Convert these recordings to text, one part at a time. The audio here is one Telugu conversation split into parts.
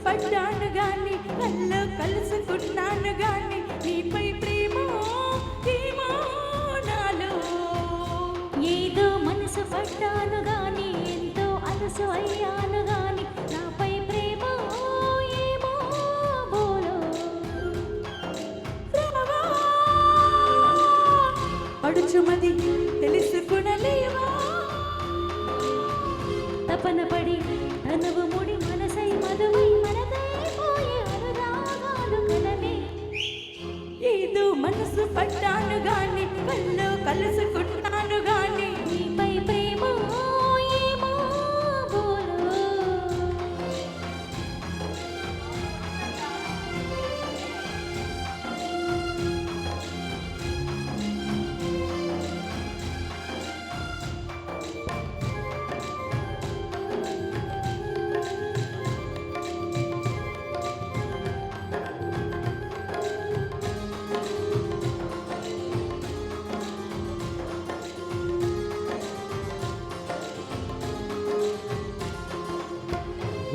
పడ్డాను గాని కళ్ళు కలుసుకున్నాను గాని నీపై ప్రేమ ఏమో నాలో. ఏదో మనసు పడ్డాను గాని ఎంతో అలసు అయ్యాను గాని నాపై ప్రేమ ఏమో బోలో. పడుచుమది తెలుసుకునలేవా తపన పడి తనువు ముడి మనసై మధువై మనదైపోయే అనురాగాలు కలనే. ఏదో మనసు పడ్డాను గాని కళ్ళు కలుసుకున్నాను గాని నీపై ప్రేమ ఏమో బోలో.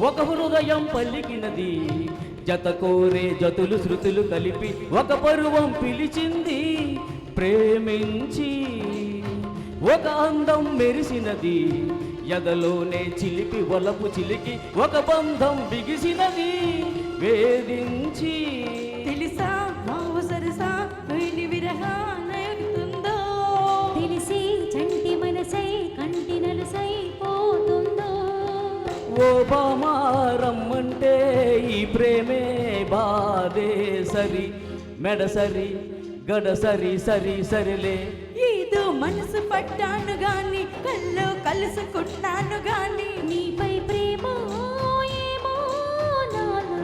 ఒక హృదయం పలికినది జత కోరే జతులు శృతులు కలిపి ఒక పరువం పిలిచింది ప్రేమించి. ఒక అందం మెరిసినది ఎదలోనే చిలిపి వలపు చిలికి ఒక బంధం బిగిసినది వేధించి. తెలుసా మావు సరసా నైని విరహానయుతుందో తెలిసి చంటి మనసై కంటి నలుసై పోతుందో. ఓ బామా రమ్మంటే ఈ ప్రేమే బాధే సరి మెడసరి గడసరి సరి సరిలే. ఏదో మనసు పడ్డాను గాని కళ్ళు కలుసుకున్నాను గాని నీపై ప్రేమ ఏమో నాలో.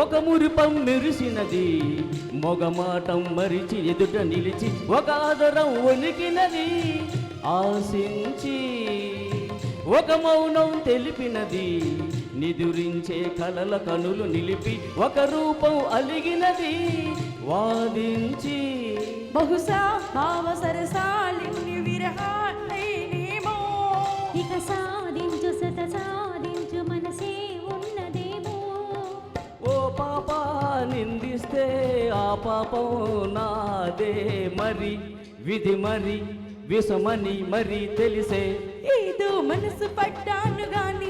ఒక మురిపం మెరిసినది మొగమాటం మరిచి ఎదుట నిలిచి ఒక ఆదరం ఒలికినది ఆశించి. ఒక మౌనం తెలిపినది నిదురించే కలల కనులు నిలిపి ఒక రూపం అలిగినది వాదించి. బహుశా భావ సరసాలిన్ని విరహానేమో ఇక సాధించు సత సాధించు మనసే ఉన్నదేమో. ఓ పాప నిందిస్తే ఆ పాపం నాదే మరి విధి మరి విషమని మరి తెలిసే. ఏదో మనసు పడ్డాను గాని